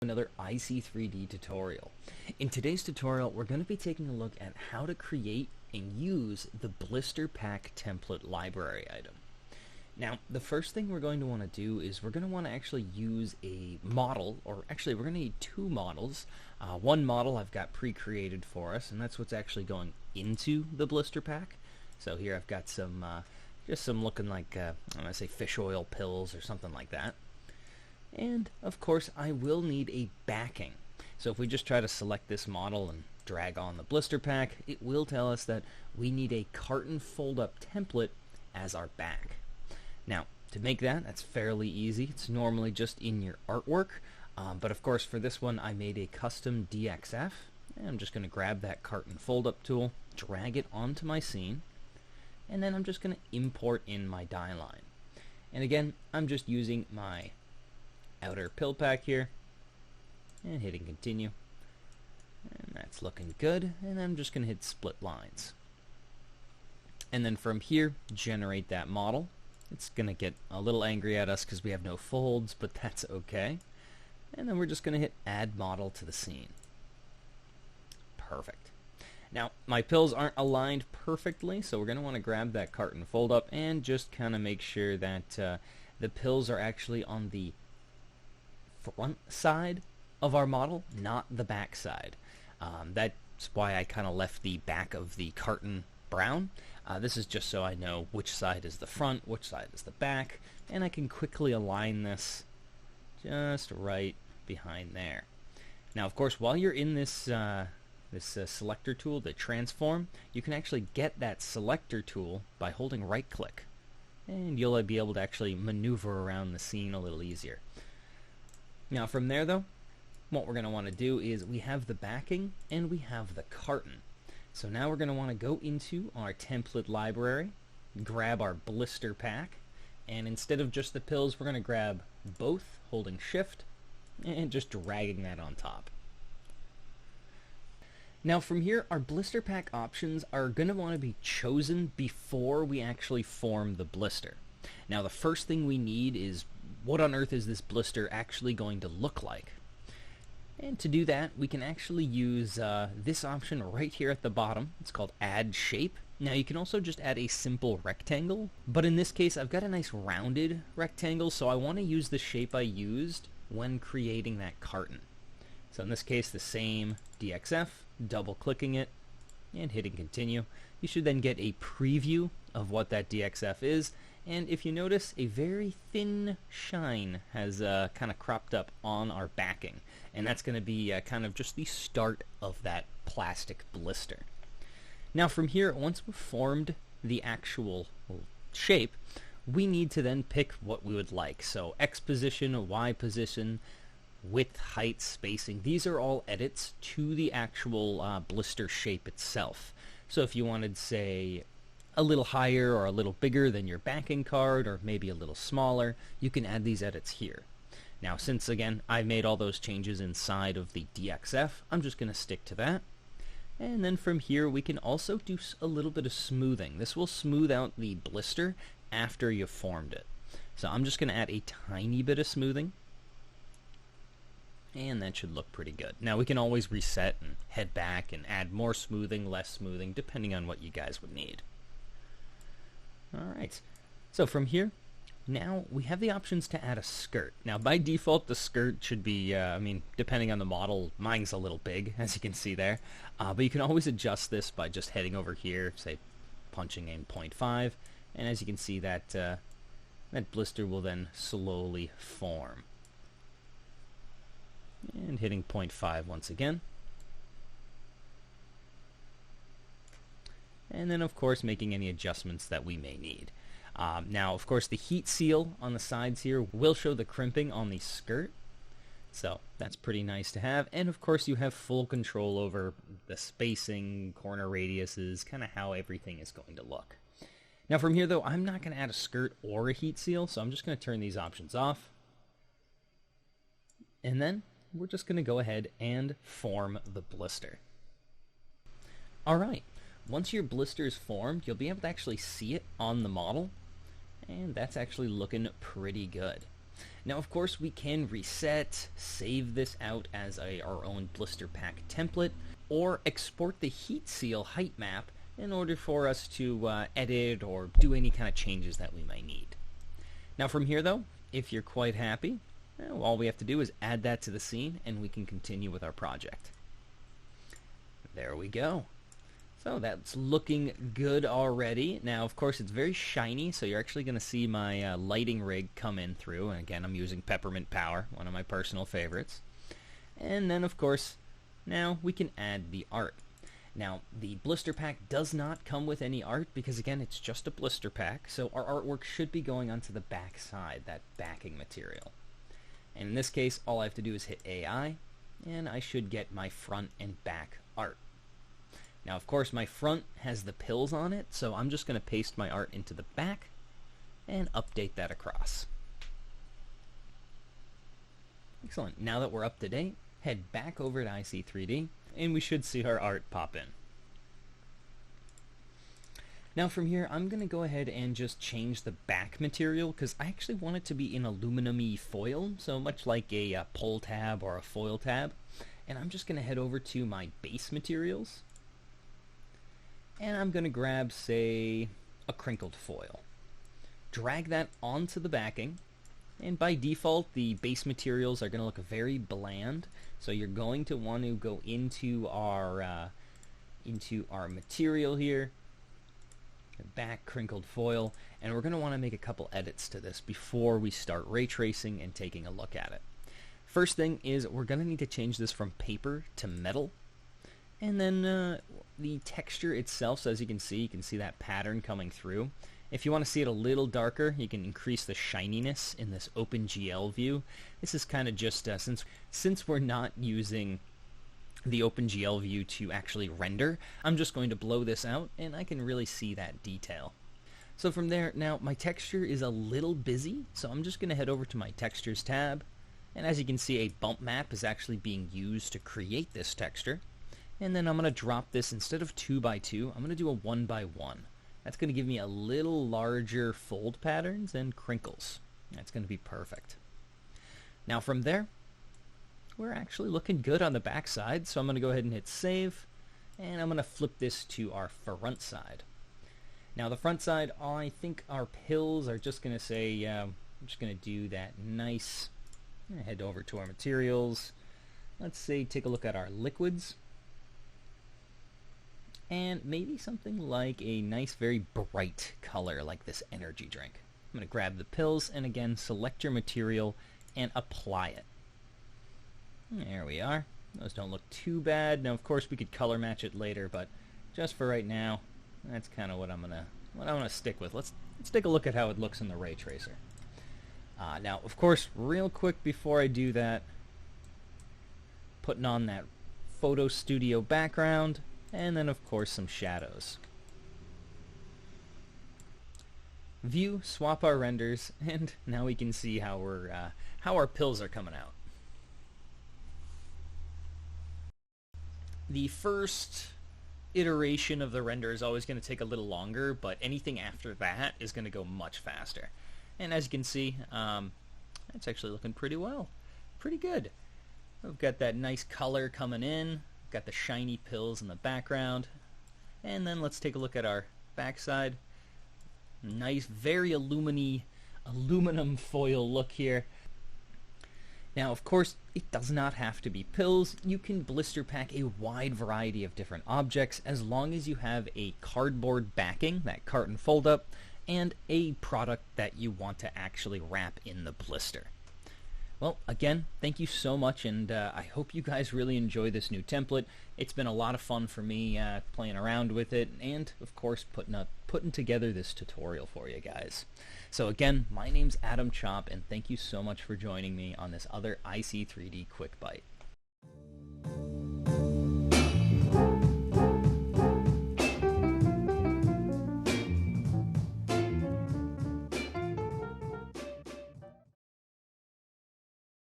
another IC3D tutorial. In today's tutorial, we're going to be taking a look at how to create and use the Blisterpack template library item. Now, the first thing we're going to want to do is we're going to want to actually use a model, or actually we're going to need two models. One model I've got pre-created for us, and that's what's actually going into the Blisterpack. So here I've got some, just some looking like, I'm going to say fish oil pills or something like that. And, of course, I will need a backing. So if we just try to select this model and drag on the Blisterpack, it will tell us that we need a carton fold-up template as our back. Now, to make that, that's fairly easy. It's normally just in your artwork. But, of course, for this one, I made a custom DXF. And I'm just going to grab that carton fold-up tool, drag it onto my scene, and then I'm just going to import in my die line. And again, I'm just using my outer pill pack here and hitting continue, and that's looking good. And I'm just going to hit split lines, and then from here generate that model. It's going to get a little angry at us because we have no folds, but that's okay. And then we're just going to hit add model to the scene. Perfect. Now, my pills aren't aligned perfectly, so we're going to want to grab that carton fold up and just kind of make sure that the pills are actually on the front side of our model, not the back side. That's why I kind of left the back of the carton brown. This is just so I know which side is the front, which side is the back, and I can quickly align this just right behind there. Now, of course, while you're in this selector tool, the transform, you can actually get that selector tool by holding right click, and you'll be able to actually maneuver around the scene a little easier. Now from there though, what we're going to want to do is we have the backing and we have the carton. So now we're going to want to go into our template library, grab our Blisterpack, and instead of just the pills, we're going to grab both, holding shift and just dragging that on top. Now from here, our Blisterpack options are going to want to be chosen before we actually form the blister. Now the first thing we need is, what on earth is this blister actually going to look like? And to do that, we can actually use this option right here at the bottom. It's called Add Shape. Now you can also just add a simple rectangle, but in this case I've got a nice rounded rectangle, so I want to use the shape I used when creating that carton. So in this case, the same DXF, double clicking it and hitting continue. You should then get a preview of what that DXF is, and if you notice, a very thin shine has kind of cropped up on our backing, and that's going to be kind of just the start of that plastic blister. Now from here, once we've formed the actual shape, we need to then pick what we would like. So X position, Y position, width, height, spacing, these are all edits to the actual blister shape itself. So if you wanted, say, a little higher or a little bigger than your backing card, or maybe a little smaller, you can add these edits here. Now since, again, I've made all those changes inside of the DXF, I'm just going to stick to that. And then from here, we can also do a little bit of smoothing. This will smooth out the blister after you've formed it. So I'm just going to add a tiny bit of smoothing, and that should look pretty good. Now we can always reset and head back and add more smoothing, less smoothing, depending on what you guys would need. Alright, so from here, now we have the options to add a skirt. Now by default, the skirt should be, depending on the model, mine's a little big, as you can see there. But you can always adjust this by just heading over here, say punching in 0.5, and as you can see, that blister will then slowly form. And hitting 0.5 once again. And then of course making any adjustments that we may need. Now of course the heat seal on the sides here will show the crimping on the skirt, so that's pretty nice to have. And of course you have full control over the spacing, corner radiuses, kind of how everything is going to look. Now from here though, I'm not going to add a skirt or a heat seal, so I'm just going to turn these options off. And then we're just going to go ahead and form the blister. Alright, once your blister is formed, you'll be able to actually see it on the model, and that's actually looking pretty good. Now, of course, we can reset, save this out as our own Blisterpack template, or export the heat seal height map in order for us to edit or do any kind of changes that we might need. Now from here though, if you're quite happy, well, all we have to do is add that to the scene and we can continue with our project. There we go. So that's looking good already. Now of course it's very shiny, so you're actually going to see my lighting rig come in through, and again I'm using peppermint power, one of my personal favorites. And then of course now we can add the art. Now, the blister pack does not come with any art because, again, it's just a blister pack, so our artwork should be going onto the back side, that backing material. And in this case, all I have to do is hit AI, and I should get my front and back art. Now, of course, my front has the pills on it, so I'm just going to paste my art into the back and update that across. Excellent. Now that we're up to date, head back over to IC3D, and we should see our art pop in. Now from here, I'm going to go ahead and just change the back material because I actually want it to be in aluminum-y foil, so much like a pull tab or a foil tab. And I'm just going to head over to my base materials, and I'm going to grab, say, a crinkled foil. Drag that onto the backing, and by default, the base materials are going to look very bland. So you're going to want to go into our material here, back crinkled foil, and we're going to want to make a couple edits to this before we start ray tracing and taking a look at it. First thing is we're going to need to change this from paper to metal, and then the texture itself. So as you can see that pattern coming through. If you want to see it a little darker, you can increase the shininess in this OpenGL view. This is kind of just, since we're not using the OpenGL view to actually render, I'm just going to blow this out and I can really see that detail. So from there, now my texture is a little busy, so I'm just going to head over to my Textures tab. And as you can see, a bump map is actually being used to create this texture. And then I'm going to drop this, instead of 2x2, I'm going to do a 1x1. That's going to give me a little larger fold patterns and crinkles. That's going to be perfect. Now from there, we're actually looking good on the back side, so I'm going to go ahead and hit save, and I'm going to flip this to our front side. Now the front side, I think our pills are just going to say, I'm just going to do that nice, head over to our materials. Let's say take a look at our liquids. And maybe something like a nice, very bright color like this energy drink. I'm going to grab the pills and again select your material and apply it. There we are. Those don't look too bad. Now, of course, we could color match it later, but just for right now, that's kind of what I'm gonna stick with. Let's take a look at how it looks in the ray tracer. Now, of course, real quick before I do that, putting on that photo studio background. And then of course some shadows. View, swap our renders, and now we can see how our pills are coming out. The first iteration of the render is always going to take a little longer, but anything after that is going to go much faster. And as you can see, it's actually looking pretty well, pretty good. We've got that nice color coming in. Got the shiny pills in the background, and then let's take a look at our backside. Nice, very aluminum foil look here. Now, of course, it does not have to be pills. You can blister pack a wide variety of different objects as long as you have a cardboard backing, that carton fold up, and a product that you want to actually wrap in the blister. Well, again, thank you so much, and I hope you guys really enjoy this new template. It's been a lot of fun for me playing around with it, and of course putting together this tutorial for you guys. So again, my name's Adam Chop, and thank you so much for joining me on this other IC3D QuickByte.